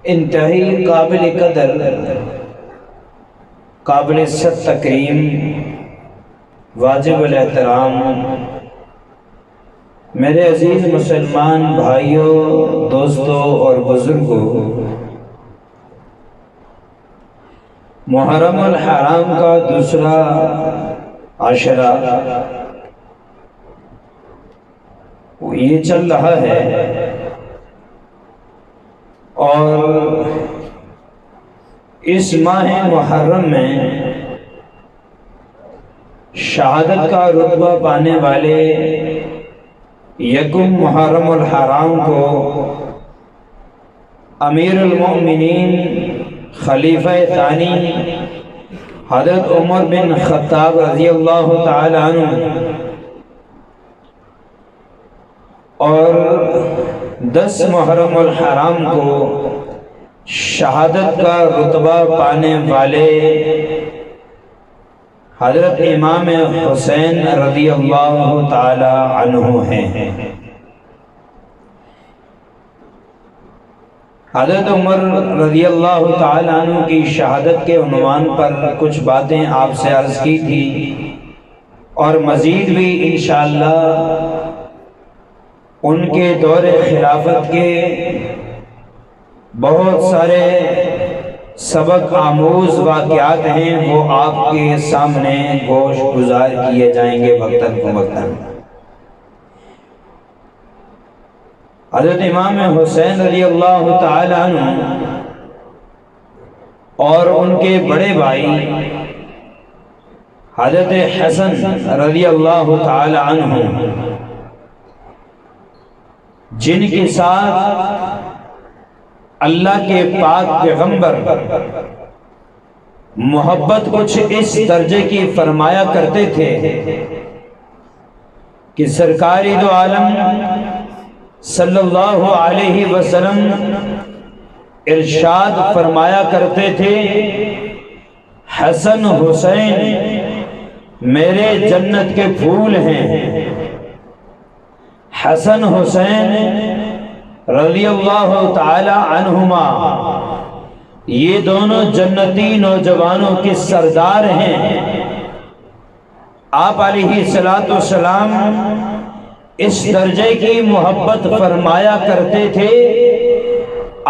انتہائی قابل قدر، قابل صد تکریم، واجب الاحترام میرے عزیز مسلمان بھائیوں، دوستوں اور بزرگوں، محرم الحرام کا دوسرا عشرہ یہ چل رہا ہے، اور اس ماہ محرم میں شہادت کا رتبہ پانے والے یکم محرم الحرام کو امیر المؤمنین خلیفہ ثانی حضرت عمر بن خطاب رضی اللہ تعالی عنہ اور 10 محرم الحرام کو شہادت کا رتبہ پانے والے حضرت امام حسین رضی اللہ تعالی عنہ ہیں۔ حضرت عمر رضی اللہ تعالی عنہ کی شہادت کے عنوان پر کچھ باتیں آپ سے عرض کی تھی، اور مزید بھی انشاءاللہ ان کے دور خلافت کے بہت سارے سبق آموز واقعات ہیں، وہ آپ کے سامنے گوش گزار کیے جائیں گے وقتاً فوقتاً۔ حضرت امام حسین رضی اللہ تعالی عنہ اور ان کے بڑے بھائی حضرت حسن رضی اللہ تعالی عنہ، جن کے ساتھ اللہ کے پاک پیغمبر محبت کچھ اس درجے کی فرمایا کرتے تھے کہ سرکار دو عالم صلی اللہ علیہ وسلم ارشاد فرمایا کرتے تھے، حسن حسین میرے جنت کے پھول ہیں۔ حسن حسین رضی اللہ تعالی عنہما یہ دونوں جنتی نوجوانوں کے سردار ہیں۔ آپ علیہ الصلوۃ والسلام اس درجے کی محبت فرمایا کرتے تھے،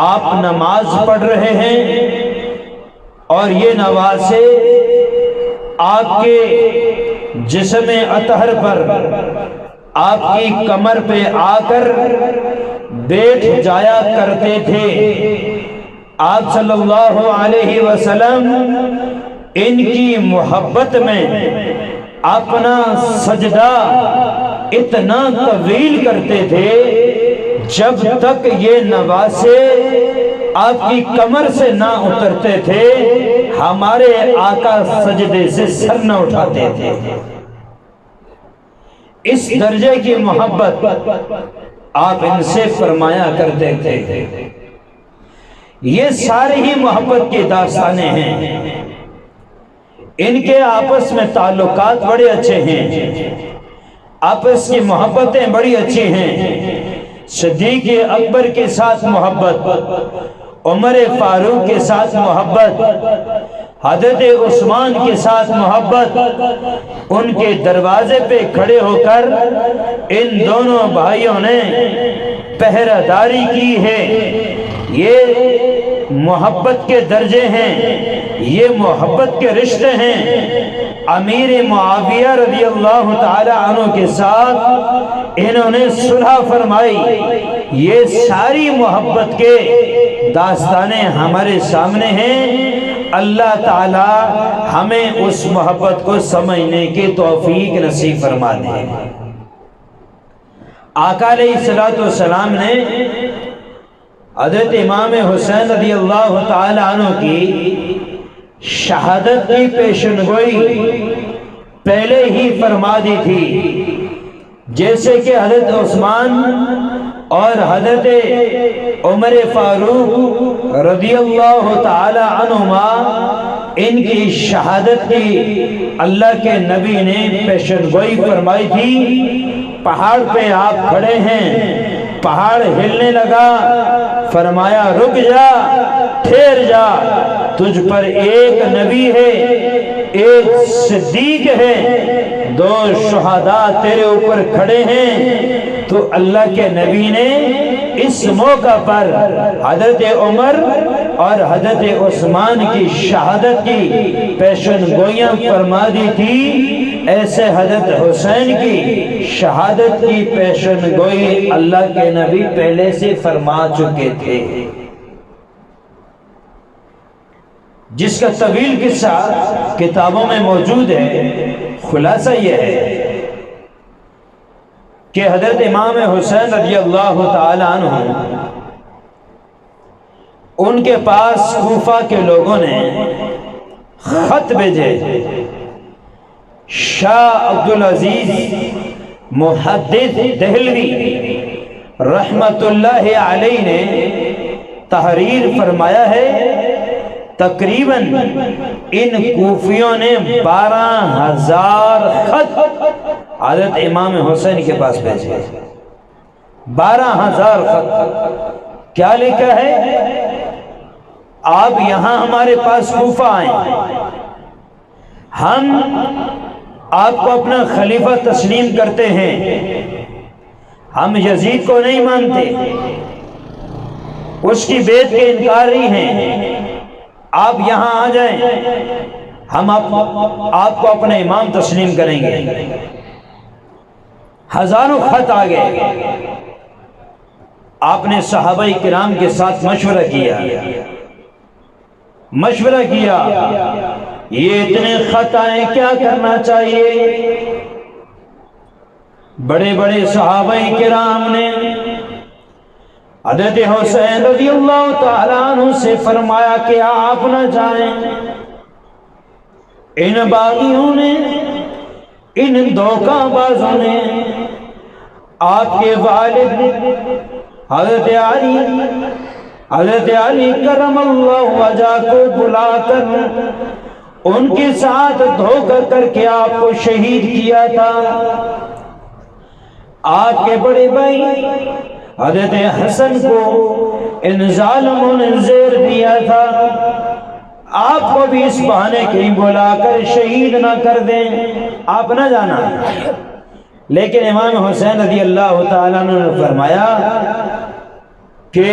آپ نماز پڑھ رہے ہیں اور یہ نواسے آپ کے جسم اطہر پر، آپ کی کمر پہ آ کر بیٹھ جایا کرتے تھے۔ آپ صلی اللہ علیہ وسلم ان کی محبت میں اپنا سجدہ اتنا طویل کرتے تھے جب تک یہ نواسے آپ کی کمر سے نہ اترتے تھے، ہمارے آقا سجدے سے سر نہ اٹھاتے تھے۔ اس درجے کی محبت آپ ان سے فرمایا کرتے تھے۔ یہ ساری ہی محبت کی داستانیں ہیں، ان کے آپس میں تعلقات بڑے اچھے ہیں، آپس کی محبتیں بڑی اچھی ہیں۔ صدیق اکبر کے ساتھ محبت، عمر فاروق کے ساتھ محبت، حضرت عثمان کے ساتھ محبت، ان کے دروازے پہ کھڑے ہو کر ان دونوں بھائیوں نے پہرہ داری کی ہے۔ یہ محبت کے درجے ہیں، یہ محبت کے رشتے ہیں۔ امیر معاویہ رضی اللہ تعالی عنہ کے ساتھ انہوں نے صلح فرمائی۔ یہ ساری محبت کے داستانیں ہمارے سامنے ہیں۔ اللہ تعالی ہمیں اس محبت کو سمجھنے کی توفیق نصیب فرما دے۔ آقا علیہ الصلوۃ والسلام نے حضرت امام حسین رضی اللہ تعالی عنہ کی شہادت کی پیشنگوئی پہلے ہی فرما دی تھی، جیسے کہ حضرت عثمان اور حضرت عمر فاروق رضی اللہ تعالی عنہما ان کی شہادت کی اللہ کے نبی نے پیشن گوئی فرمائی تھی۔ پہاڑ پہ آپ کھڑے ہیں، پہاڑ ہلنے لگا، فرمایا رک جا، ٹھہر جا، تجھ پر ایک نبی ہے، ایک صدیق ہے، 2 شہداء تیرے اوپر کھڑے ہیں۔ تو اللہ کے نبی نے اس موقع پر حضرت عمر اور حضرت عثمان کی شہادت کی پیشن گوئیاں فرما دی تھی، ایسے حضرت حسین کی شہادت کی پیشن گوئی اللہ کے نبی پہلے سے فرما چکے تھے، جس کا طویل قصہ کتابوں میں موجود ہے۔ خلاصہ یہ ہے کہ حضرت امام حسین رضی اللہ تعالی عنہ، ان کے پاس کوفہ کے لوگوں نے خط بھیجے، شاہ عبدالعزیز محدث دہلوی رحمت اللہ علیہ نے تحریر فرمایا ہے، تقریباً ان کوفیوں نے 12,000 خط حضرت امام حسین کے پاس بھیجے۔ 12,000 خط کیا لکھا ہے؟ آپ یہاں ہمارے پاس کوفہ آئیں، ہم آپ کو اپنا خلیفہ تسلیم کرتے ہیں، ہم یزید کو نہیں مانتے، اس کی بیعت کے انکاری ہیں، آپ یہاں آ جائیں، ہم آپ کو اپنا امام تسلیم کریں گے۔ ہزاروں خط آ گئے، آپ نے صحابہ کرام کے ساتھ مشورہ کیا، یہ اتنے خط آئے، کیا کرنا چاہیے؟ بڑے بڑے صحابہ کرام نے حضرت حسین رضی اللہ تعالیٰ عنہ سے فرمایا کہ آپ نہ جائیں، ان باغیوں نے، ان دھوکہ بازوں نے آپ کے والد حضرت علی کرم اللہ وجہ کو بلا کر ان کے ساتھ دھوکہ کر کے آپ کو شہید کیا تھا۔ آپ کے بڑے بھائی حضرت حسن کو ان ظالموں نے زیر دیا تھا، آپ کو بھی اس بہانے کہیں بلا کر شہید نہ کر دیں، آپ نہ جانا۔ لیکن امام حسین رضی اللہ تعالیٰ عنہ نے فرمایا کہ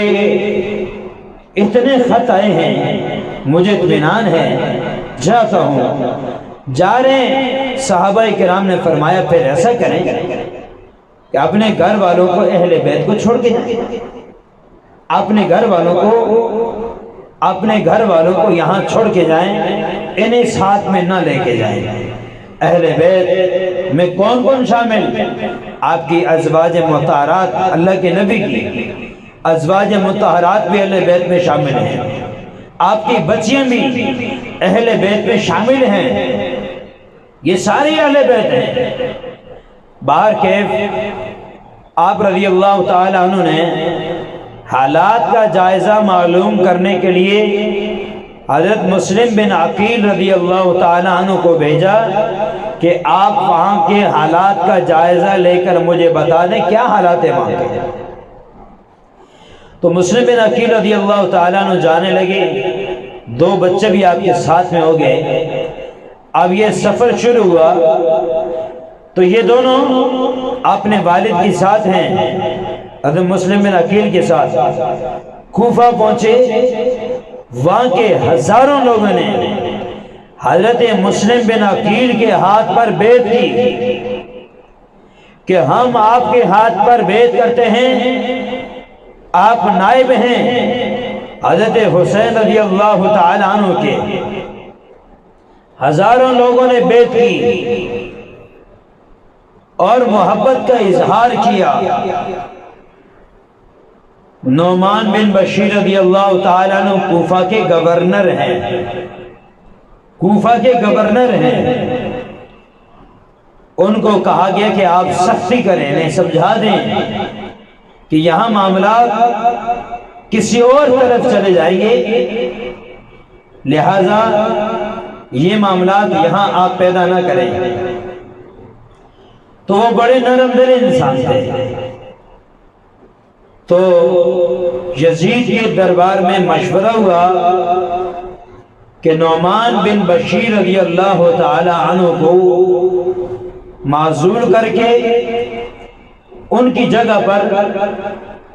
اتنے خط آئے ہیں، مجھے اطمینان ہے، جاتا ہوں۔ جا رہے ہیں، صحابہ کرام نے فرمایا پھر ایسا کریں کہ اپنے گھر والوں کو، اہل بیت کو چھوڑ کے جائیں، اپنے گھر والوں کو یہاں چھوڑ کے جائیں، انہیں ساتھ میں نہ لے کے جائیں۔ اہل بیت میں کون کون شامل؟ آپ کی ازواج مطہرات، اللہ کے نبی کی ازواج مطہرات بھی اہل بیت میں شامل ہیں، آپ کی بچیاں بھی اہل بیت میں شامل ہیں، یہ سارے اہل بیت ہیں۔ باہر کیف آپ رضی اللہ تعالی عنہ نے حالات کا جائزہ معلوم کرنے کے لیے حضرت مسلم بن عقیل رضی اللہ تعالی عنہ کو بھیجا کہ آپ وہاں کے حالات کا جائزہ لے کر مجھے بتا دیں کیا حالات ہیں وہاں کے۔ تو مسلم بن عقیل رضی اللہ تعالیٰ عنہ جانے لگے، 2 بچے بھی آپ کے ساتھ میں ہو گئے۔ اب یہ سفر شروع ہوا تو یہ دونوں اپنے والد کے ساتھ ہیں، حضرت مسلم بن عقیل کے ساتھ کوفہ پہنچے۔ وہاں کے ہزاروں لوگوں نے حضرت مسلم بن عقیل کے ہاتھ پر بیعت کی کہ ہم آپ کے ہاتھ پر بیعت کرتے ہیں، آپ نائب ہیں حضرت حسین رضی اللہ تعالی عنہ کے۔ ہزاروں لوگوں نے بیعت کی اور محبت کا اظہار کیا۔ نعمان بن بشیر رضی اللہ تعالی عنہ کوفہ کے گورنر ہیں، ان کو کہا گیا کہ آپ سختی کریں، انہیں سمجھا دیں کہ یہاں معاملات کسی اور طرف چلے جائیں گے، لہذا یہ معاملات یہاں آپ پیدا نہ کریں۔ تو وہ بڑے نرم دل انسان تھے، تو یزید کے دربار میں مشورہ ہوا کہ نعمان بن بشیر رضی اللہ تعالی عنہ کو معزول کر کے ان کی جگہ پر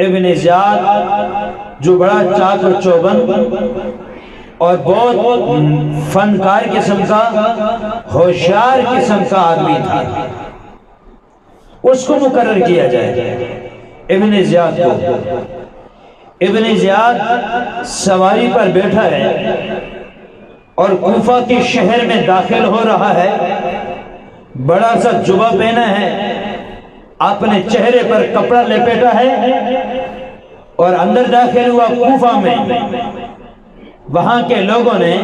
ابن زیاد جو بڑا چاق و چوبند اور بہت فنکار قسم کا ہوشیار قسم کا آدمی تھا اس کو مقرر کیا جائے، ابن زیاد کو۔ ابن زیاد سواری پر بیٹھا ہے اور کوفہ کے شہر میں داخل ہو رہا ہے، بڑا سا جبہ پہنا ہے، اپنے چہرے پر کپڑا لپیٹا ہے اور اندر داخل ہوا کوفہ میں۔ وہاں کے لوگوں نے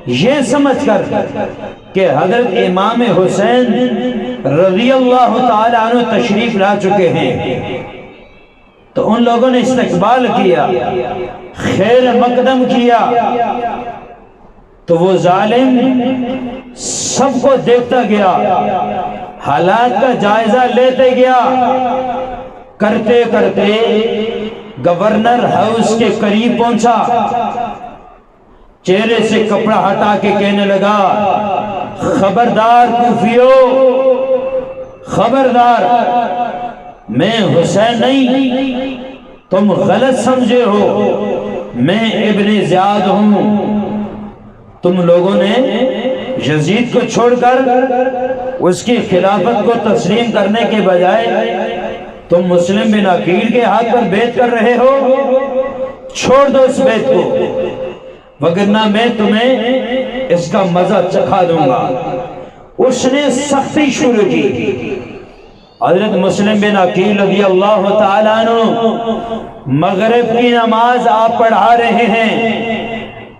یہ سمجھ کر کہ حضرت امام حسین رضی اللہ تعالی عنہ تشریف لا چکے ہیں، تو ان لوگوں نے استقبال کیا، خیر مقدم کیا۔ تو وہ ظالم سب کو دیکھتا گیا، حالات کا جائزہ لیتے گیا، کرتے کرتے گورنر ہاؤس کے قریب پہنچا، چہرے سے کپڑا ہٹا کے کہنے لگا، خبردار کوفیو، خبردار، میں حسین نہیں، تم غلط سمجھے ہو، میں ابن زیاد ہوں۔ تم لوگوں نے یزید کو چھوڑ کر اس کی خلافت کو تسلیم کرنے کے بجائے تم مسلم بن عقیل کے ہاتھ پر بیعت کر رہے ہو، چھوڑ دو اس بیعت کو، وگرنہ میں تمہیں اس کا مزہ چکھا دوں گا۔ اس نے سختی شروع کی۔ حضرت مسلم بن عقیل رضی اللہ تعالیٰ عنہ مغرب کی نماز آپ پڑھا رہے ہیں،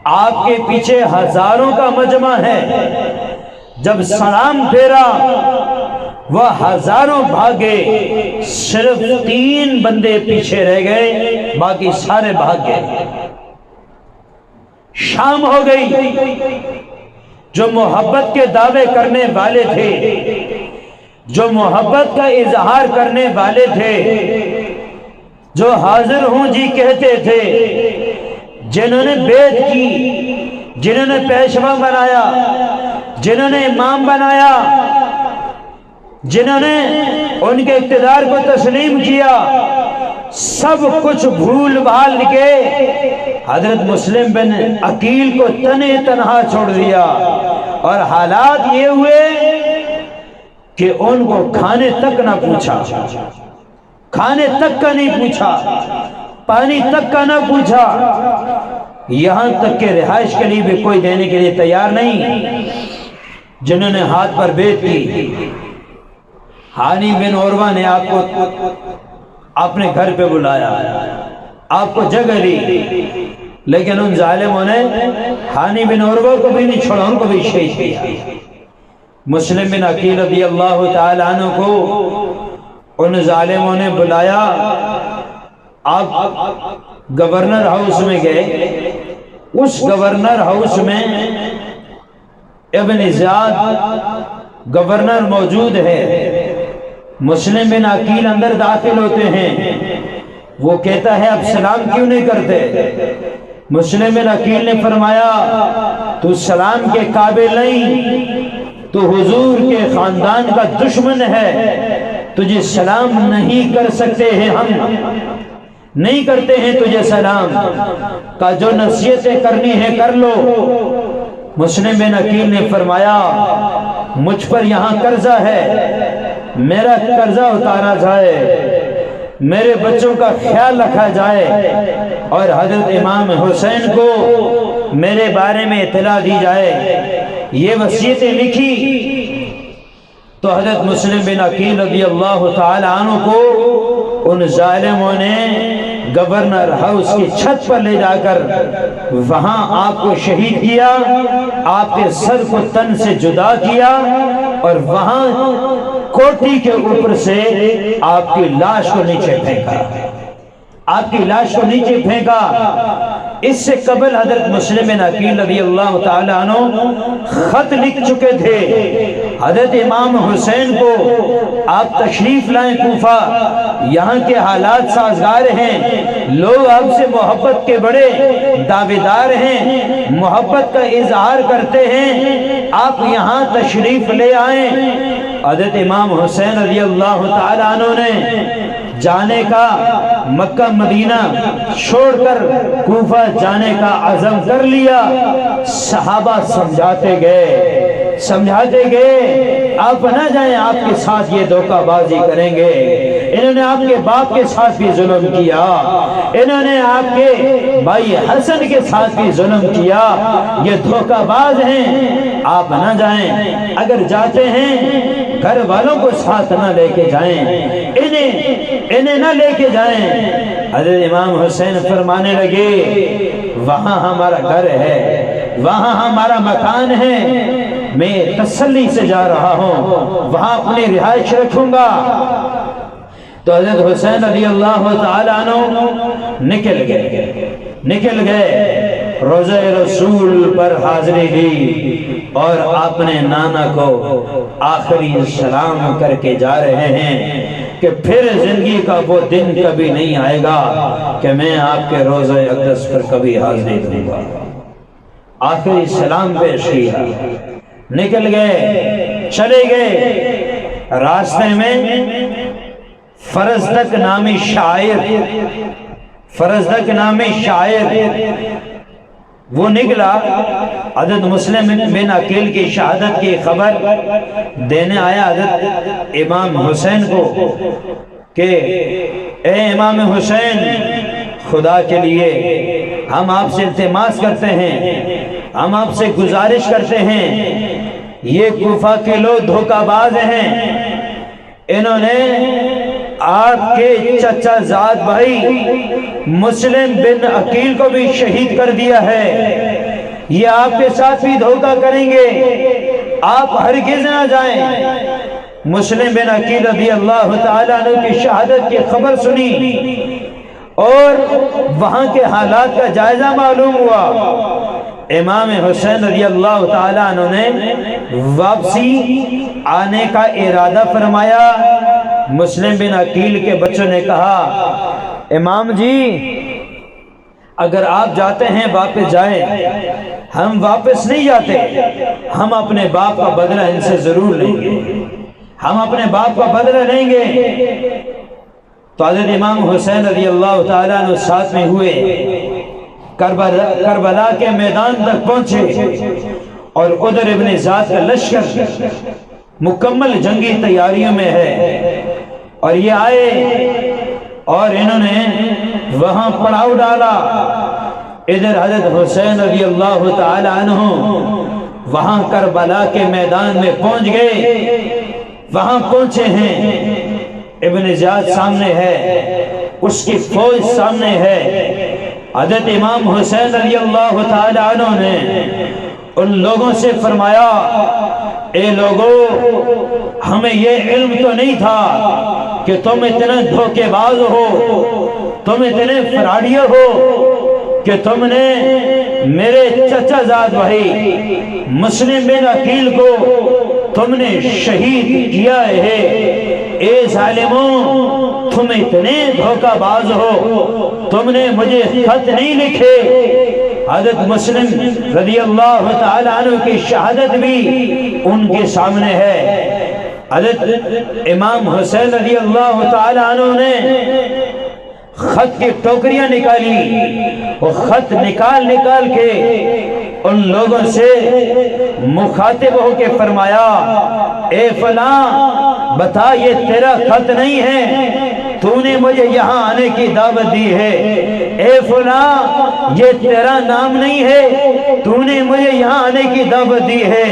آپ کے پیچھے ہزاروں کا مجمع ہے۔ جب سلام پھیرا وہ ہزاروں بھاگے، صرف 3 بندے پیچھے رہ گئے، باقی سارے بھاگ گئے۔ شام ہو گئی۔ جو محبت کے دعوے کرنے والے تھے، جو محبت کا اظہار کرنے والے تھے، جو حاضر ہوں جی کہتے تھے، جنہوں نے بیعت کی، جنہوں نے پیشوا بنایا، جنہوں نے امام بنایا، جنہوں نے ان کے اقتدار کو تسلیم کیا، سب کچھ بھول بھال کے حضرت مسلم بن عقیل کو تنہے تنہا چھوڑ دیا، اور حالات یہ ہوئے کہ ان کو کھانے تک نہ پوچھا، کھانے تک کا نہیں پوچھا، پانی تک کا نہ پوچھا، یہاں تک کہ رہائش کے لیے بھی کوئی دینے کے لیے تیار نہیں۔ جنہوں نے ہاتھ پر بیعت کی، ہانی بن عروہ نے آپ کو اپنے گھر پہ بلایا، آپ کو جگہ لی، لیکن ان ظالموں نے ہانی بن عروہ کو بھی نہیں چھوڑا، ان کو بھی شہید کیا۔ مسلم بن عقیل رضی اللہ تعالی عنہ کو ان ظالموں نے بلایا، آپ گورنر ہاؤس میں گئے۔ اس گورنر ہاؤس میں ابن زیاد گورنر موجود ہے۔ مسلم بن عقیل اندر داخل ہوتے ہیں، وہ کہتا ہے اب سلام کیوں نہیں کرتے؟ مسلم بن عقیل نے فرمایا تو سلام کے قابل نہیں، تو حضور کے خاندان کا دشمن ہے، تجھے سلام نہیں کر سکتے ہیں، ہم نہیں کرتے ہیں تجھے سلام کا، جو نصیحتیں کرنی ہے کر لو۔ مسلم بن عقیل نے فرمایا مجھ پر یہاں قرضہ ہے، میرا قرضہ اتارا جائے، میرے بچوں کا خیال رکھا جائے، اور حضرت امام حسین کو میرے بارے میں اطلاع دی جائے۔ یہ وصیتیں لکھی تو حضرت مسلم بن عقیل رضی اللہ تعالی عنہ کو ان ظالموں نے گورنر ہاؤس کی چھت پر لے جا کر وہاں آپ کو شہید کیا، آپ کے سر کو تن سے جدا کیا، اور وہاں کوٹھی کے اوپر سے آپ کی لاش کو نیچے پھینکا، آپ کی لاش کو نیچے پھینکا۔ اس سے قبل حضرت مسلم بن عقیل رضی اللہ تعالیٰ عنہ خط لکھ چکے تھے حضرت امام حسین کو آپ تشریف لائیں کوفہ، یہاں کے حالات سازگار ہیں، لوگ آپ سے محبت کے بڑے دعوے دار ہیں، محبت کا اظہار کرتے ہیں، آپ یہاں تشریف لے آئیں۔ حضرت امام حسین رضی اللہ تعالیٰ عنہ نے جانے کا، مکہ مدینہ چھوڑ کر کوفہ جانے کا عزم کر لیا۔ صحابہ سمجھاتے گئے آپ نہ جائیں، آپ کے ساتھ یہ دھوکہ بازی کریں گے، انہوں نے آپ کے باپ کے ساتھ بھی ظلم کیا، انہوں نے آپ کے بھائی حسن کے ساتھ بھی ظلم کیا، یہ دھوکہ باز ہیں، آپ نہ جائیں، اگر جاتے ہیں گھر والوں کو ساتھ نہ لے کے جائیں، انہیں نہ لے کے جائیں۔ حضرت امام حسین فرمانے لگے وہاں ہمارا گھر ہے، وہاں ہمارا مکان ہے، میں تسلی سے جا رہا ہوں، وہاں اپنی رہائش رکھوں گا۔ تو حضرت حسین رضی اللہ تعالیٰ عنہ نکل گئے، روضہ رسول پر حاضری دی اور اپنے نانا کو آخری سلام کر کے جا رہے ہیں کہ پھر زندگی کا وہ دن کبھی نہیں آئے گا کہ میں آپ کے روضہ اقدس پر کبھی حاضری دوں گا۔ آخری سلام پیش کیا، نکل گئے، چلے گئے، راستے میں فرزدق نامی شاعر وہ نکلا، حضرت مسلم بن عقیل کی شہادت کی خبر دینے آیا حضرت امام حسین کو کہ اے امام حسین، خدا کے لیے ہم آپ سے التماس کرتے ہیں، ہم آپ سے گزارش کرتے ہیں، یہ کوفہ کے لوگ دھوکہ باز ہیں، انہوں نے آپ کے چچا زاد بھائی مسلم بن عقیل کو بھی شہید کر دیا ہے، یہ آپ کے ساتھ بھی دھوکہ کریں گے، آپ ہرگز نہ جائیں۔ مسلم بن عقیل رضی اللہ تعالیٰ عنہ کی شہادت کی خبر سنی اور وہاں کے حالات کا جائزہ معلوم ہوا۔ امام حسین رضی اللہ تعالیٰ عنہ نے واپسی آنے کا ارادہ فرمایا۔ مسلم بن عقیل کے بچوں نے کہا امام جی اگر آپ جاتے ہیں واپس جائیں، ہم واپس نہیں جاتے، ہم اپنے باپ کا بدلہ ان سے ضرور لیں گے، ہم اپنے باپ کا بدلہ لیں گے۔ تو حضرت امام حسین رضی اللہ تعالیٰ عنہ ساتھ میں ہوئے، کربلا کے میدان تک پہنچے اور ادھر ابن زیاد کا لشکر مکمل جنگی تیاریوں میں ہے، اور یہ آئے اور انہوں نے وہاں پڑاؤ ڈالا۔ ادھر حضرت حسین رضی اللہ تعالی عنہ وہاں کربلا کے میدان میں پہنچ گئے، وہاں پہنچے ہیں، ابن زیاد سامنے ہے، اس کی فوج سامنے ہے۔ حضرت امام حسین رضی اللہ تعالی عنہ نے ان لوگوں سے فرمایا اے لوگو، ہمیں یہ علم تو نہیں تھا کہ تم اتنے دھوکے باز ہو، تم اتنے فراڈیے ہو کہ تم نے میرے چچا زاد بھائی مسلم بن عقیل کو تم نے شہید کیا ہے۔ اے ظالموں، تم اتنے دھوکہ باز ہو، تم نے مجھے خط نہیں لکھے۔ حضرت مسلم رضی اللہ تعالیٰ عنہ کی شہادت بھی ان کے سامنے ہے۔ حضرت امام حسین رضی اللہ تعالیٰ عنہ نے خط کی ٹوکریاں نکالی، وہ خط نکال کے ان لوگوں سے مخاطب ہو کے فرمایا اے فلاں، بتا یہ تیرا خط نہیں ہے، تو نے مجھے یہاں آنے کی دعوت دی ہے۔ اے فلاں، یہ تیرا نام نہیں ہے، تو نے مجھے یہاں آنے کی دعوت دی ہے۔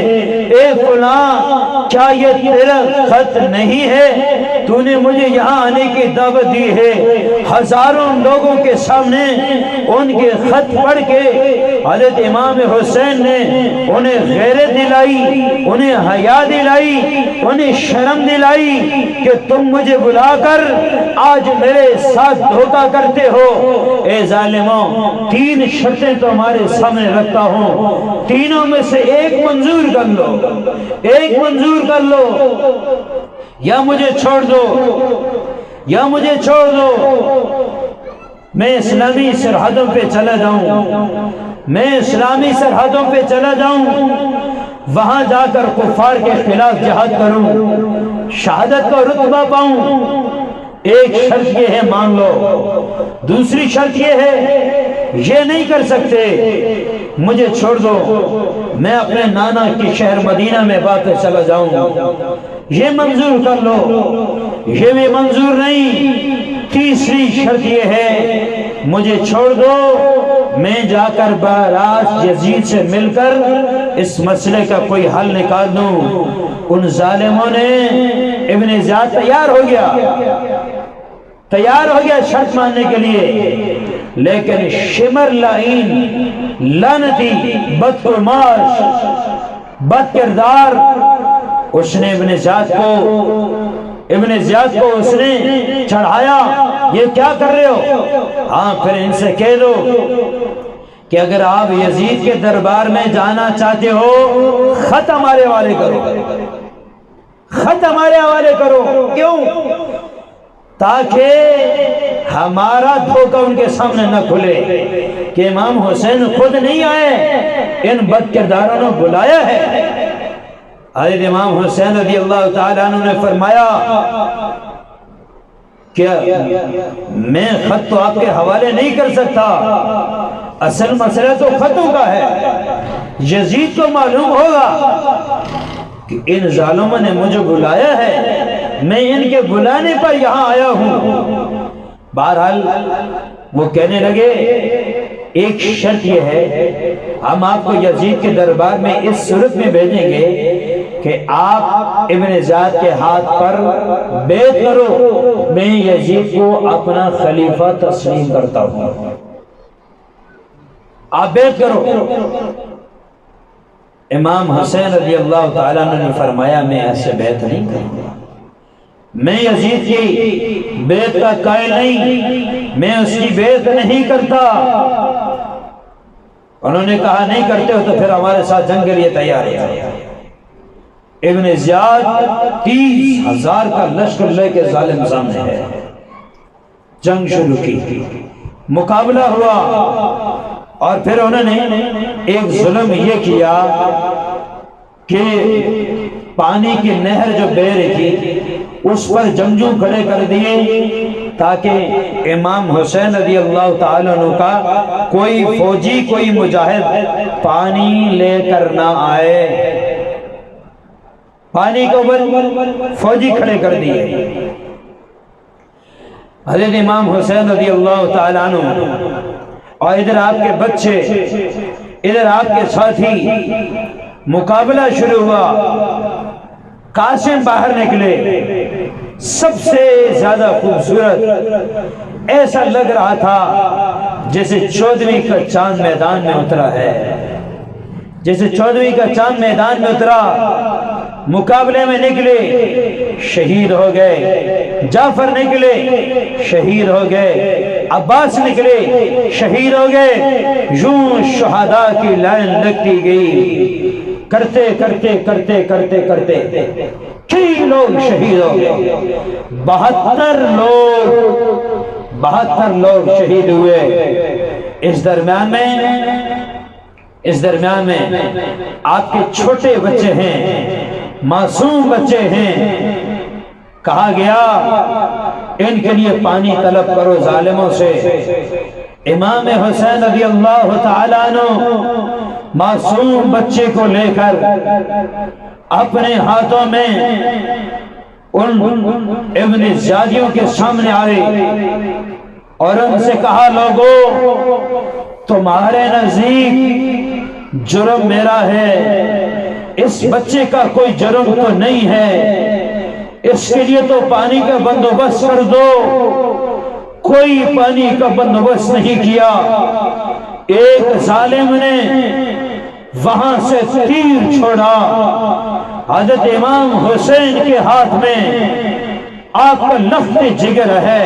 اے فلاں، کیا یہ تیرا خط نہیں ہے، تو نے مجھے یہاں آنے کی دعوت دی ہے۔ ہزاروں لوگوں کے سامنے ان کے خط پڑھ کے حضرت امام حسین نے انہیں غیرت دلائی، انہیں حیا دلائی، انہیں شرم دلائی کہ تم مجھے بلا کر آج میرے ساتھ دھوکہ کرتے ہو۔ اے اے ظالموں، 3 شرطیں تو ہمارے سامنے رکھتا ہوں، تینوں میں سے ایک منظور کر لو، ایک منظور کر لو، یا مجھے چھوڑ دو، یا مجھے چھوڑ دو، میں اسلامی سرحدوں پہ چلا جاؤں، میں اسلامی سرحدوں پہ چلا جاؤں، وہاں جا کر کفار کے خلاف جہاد کروں، شہادت کا رتبہ پاؤں۔ ایک شرط یہ ہے مان لو، دوسری شرط یہ ہے یہ نہیں کر سکتے، مجھے چھوڑ دو، میں اپنے نانا کی شہر مدینہ میں واپس چلا جاؤں، یہ منظور کر لو، یہ بھی منظور نہیں۔ تیسری شرط یہ ہے مجھے چھوڑ دو، میں جا کر باراست یزید سے مل کر اس مسئلے کا کوئی حل نکال دوں۔ ان ظالموں نے ابن زیاد تیار ہو گیا شرط ماننے کے لیے، لیکن شمر لعین، لعنتی، بدفرماش، بد کردار، اس نے ابن زیاد کو اس نے چڑھایا، یہ کیا کر رہے ہو؟ ہاں پھر ان سے کہہ دو کہ اگر آپ یزید کے دربار میں جانا چاہتے ہو، خط ہمارے حوالے کرو، خط ہمارے حوالے کرو۔ کیوں؟ تاکہ ہمارا دھوکہ ان کے سامنے نہ کھلے کہ امام حسین خود نہیں آئے، ان بد کرداروں نے بلایا ہے۔ حضرت امام حسین رضی اللہ تعالیٰ عنہ نے فرمایا کہ میں خط تو آپ کے حوالے نہیں کر سکتا، اصل مسئلہ تو خطوں کا ہے، یزید کو معلوم ہوگا کہ ان ظالموں نے مجھے بلایا ہے، میں ان کے بلانے پر یہاں آیا ہوں۔ بہرحال وہ کہنے لگے ایک شرط یہ ہے، ہم آپ کو یزید کے دربار میں اس صورت میں بھیجیں گے کہ آپ ابن زیاد کے ہاتھ پر بیعت کرو، میں یزید کو اپنا خلیفہ تسلیم کرتا ہوں، آپ بیعت کرو۔ امام حسین رضی اللہ تعالیٰ عنہ نے فرمایا میں ایسے بیعت نہیں کروں گا، میں یزید کی بیعت کا قائل نہیں، میں اس کی بیعت نہیں کرتا۔ انہوں نے کہا نہیں کرتے ہو تو پھر ہمارے ساتھ جنگ کے لیے تیار ہے۔ ابن زیاد 30,000 کا لشکر لے کے ظالم سامنے ہے، جنگ شروع کی، مقابلہ ہوا، اور پھر انہوں نے ایک ظلم یہ کیا کہ پانی کی نہر جو بہہ رہی تھی اس پر جنگجو کھڑے کر دیے تاکہ امام حسین رضی اللہ تعالیٰ عنہ کا کوئی فوجی، کوئی مجاہد پانی لے کر نہ آئے، پانی کے اوپر فوجی کھڑے کر دیے۔ حضرت امام حسین رضی اللہ تعالیٰ عنہ اور ادھر آپ کے بچے، ادھر آپ کے ساتھی، مقابلہ شروع ہوا۔ قاسم باہر نکلے، سب سے زیادہ خوبصورت، ایسا لگ رہا تھا جیسے 14ویں کا چاند میدان میں اترا ہے، جیسے 14ویں کا چاند میدان میں اترا۔ مقابلے میں نکلے، شہید ہو گئے، جعفر نکلے، شہید ہو گئے، عباس نکلے، شہید ہو گئے، یوں شہداء کی لائن لگتی گئی، کرتے کرتے کرتے کرتے کرتے کئی لوگ شہید ہو گئے، 72 لوگ شہید ہوئے۔ اس درمیان میں آپ کے چھوٹے بچے ہیں، معصوم بچے ہیں، کہا گیا ان کے لیے پانی طلب کرو ظالموں سے۔ امام حسین رضی اللہ تعالیٰ عنہ معصوم بچے کو لے کر اپنے ہاتھوں میں ان ابن زیادیوں کے سامنے آئے اور ان سے کہا لوگو تمہارے نزدیک جرم میرا ہے، اس بچے کا کوئی جرم تو نہیں ہے، اس کے لیے تو پانی کا بندوبست کر دو۔ کوئی پانی کا بندوبست نہیں کیا۔ ایک ظالم نے وہاں سے تیر چھوڑا، حضرت امام حسین کے ہاتھ میں آپ کا لخت جگر ہے،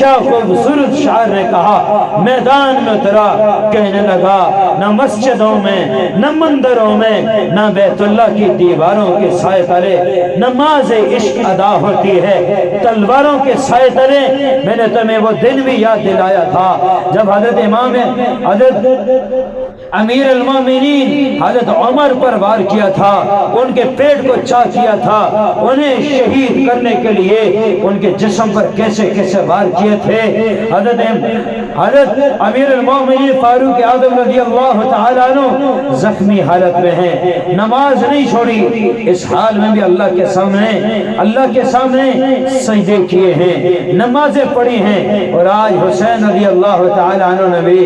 کیا خوبصورت شاعر نے کہا، میدان میں اترا کہنے لگا نہ مسجدوں میں نہ مندروں میں نہ بیت اللہ کی دیواروں کے سائے تلے نماز عشق ادا ہوتی ہے، تلواروں کے سائے تلے۔ میں نے تمہیں وہ دن بھی یاد دلایا تھا جب حضرت امیر المومنین حضرت عمر پر وار کیا تھا، ان کے پیٹ کو چاک کیا تھا، انہیں شہید کرنے کے لیے ان کے جسم پر کیسے کیسے وار کیے تھے۔ حضرت امیر المومنین فاروق اعظم رضی اللہ تعالیٰ عنہ زخمی حالت میں ہیں، نماز نہیں چھوڑی، اس حال میں بھی اللہ کے سامنے سجدے کیے ہیں، نمازیں پڑھی ہیں۔ اور آج حسین رضی اللہ تعالیٰ عنہ نے بھی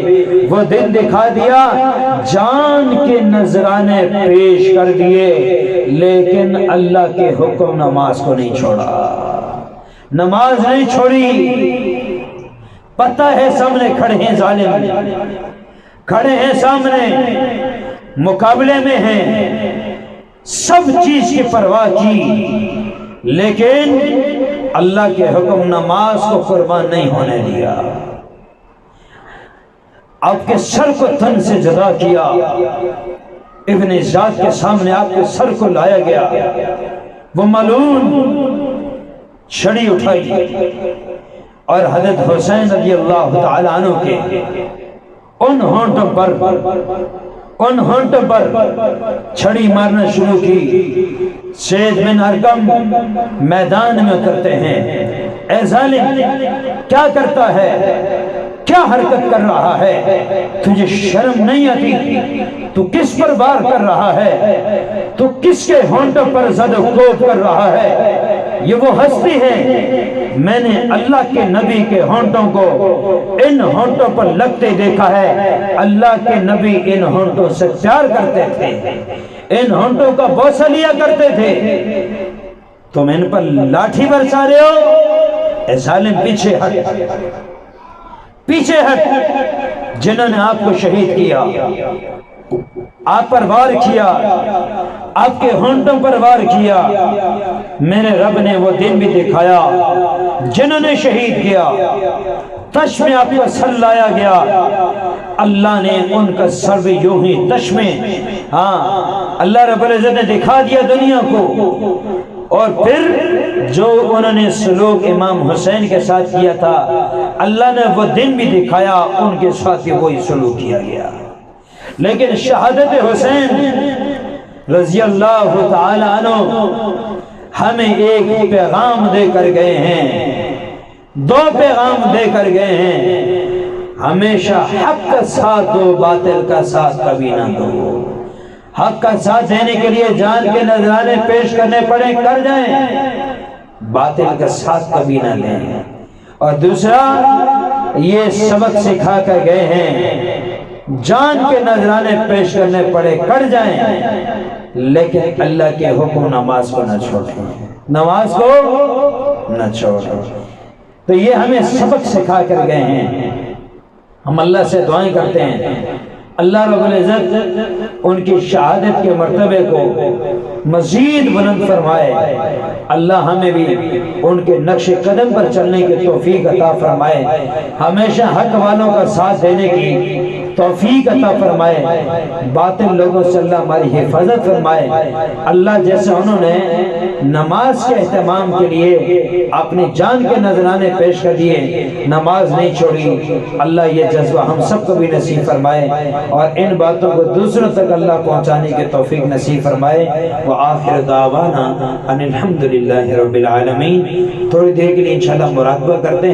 وہ دن دکھا دیا، جان کے نذرانے پیش کر دیے، لیکن اللہ کے حکم نماز کو نہیں چھوڑا، نماز نہیں چھوڑی۔ پتہ ہے سامنے کھڑے ہیں ظالم، کھڑے ہیں سامنے، مقابلے میں ہیں، سب چیز کی پرواہ کی، لیکن اللہ کے حکم نماز کو قربان نہیں ہونے دیا۔ آپ کے سر کو تن سے جدا کیا، ابن ذات کے سامنے آپ کے سر کو لایا گیا، وہ ملعون چھڑی اٹھائی اور حضرت حسین رضی اللہ تعالیٰ عنہ کے ان ہونٹوں پر چھڑی مارنا شروع کی۔ زید بن ارقم میدان میں اترتے ہیں، اے ظالم کیا کرتا ہے، کیا حرکت کر رہا ہے، تجھے شرم نہیں آتی، تو کس پر وار کر رہا ہے، تو کس کے ہونٹوں پر زد و کوب کر رہا ہے؟ یہ وہ ہستی ہے، میں نے اللہ کے نبی کے ہونٹوں کو ان ہونٹوں پر لگتے دیکھا ہے، اللہ کے نبی ان ہونٹوں سے پیار کرتے تھے، ان ہونٹوں کا بوسہ لیا کرتے تھے، تم ان پر لاٹھی برسا رہے ہو؟ اے ظالم پیچھے ہٹ، پیچھے ہٹ، جنہوں نے آپ کو شہید کیا، آپ پر وار کیا، آپ کے ہونٹوں پر وار کیا، میرے رب نے وہ دن بھی دکھایا جنہوں نے شہید کیا، تش میں آپ کا سر لایا گیا، اللہ نے ان کا سر بھی یوں ہی تش میں، اللہ رب العزت نے دکھا دیا دنیا کو۔ اور پھر جو انہوں نے سلوک امام حسین کے ساتھ کیا تھا، اللہ نے وہ دن بھی دکھایا، ان کے ساتھ وہی سلوک کیا گیا۔ لیکن شہادت حسین رضی اللہ تعالی عنہ ہمیں ایک پیغام دے کر گئے ہیں، دو پیغام دے کر گئے ہیں، ہمیشہ حق کا ساتھ دو، باطل کا ساتھ کبھی نہ دو۔ حق کا ساتھ دینے کے لیے جان کے نذرانے پیش کرنے پڑے کر جائیں، باطل کا ساتھ کبھی نہ لیں۔ اور دوسرا یہ سبق سکھا کر گئے ہیں، جان کے نذرانے پیش کرنے پڑے کر جائیں، لیکن اللہ کے حکم نماز کو نہ چھوڑیں، نماز کو نہ چھوڑیں۔ تو یہ ہمیں سبق سکھا کر گئے ہیں۔ ہم اللہ سے دعائیں کرتے ہیں، اللہ رب العزت ان کی شہادت کے مرتبے کو مزید بلند فرمائے، اللہ ہمیں بھی ان کے نقش قدم پر چلنے کی توفیق عطا فرمائے، ہمیشہ حق والوں کا ساتھ دینے کی توفیق عطا فرمائے، باطل لوگوں سے اللہ ہماری حفاظت فرمائے۔ اللہ جیسے انہوں نے نماز کے اہتمام کے لیے اپنی جان کے نذرانے پیش کر دیے، نماز نہیں چھوڑی، اللہ یہ جذبہ ہم سب کو بھی نصیب فرمائے اور ان باتوں کو دوسروں تک اللہ پہنچانے کی توفیق نصیب فرمائے۔ وآخر دعوانا ان الحمدللہ رب العالمین۔ تھوڑی دیر کے لیے انشاءاللہ مراقبہ کرتے ہیں۔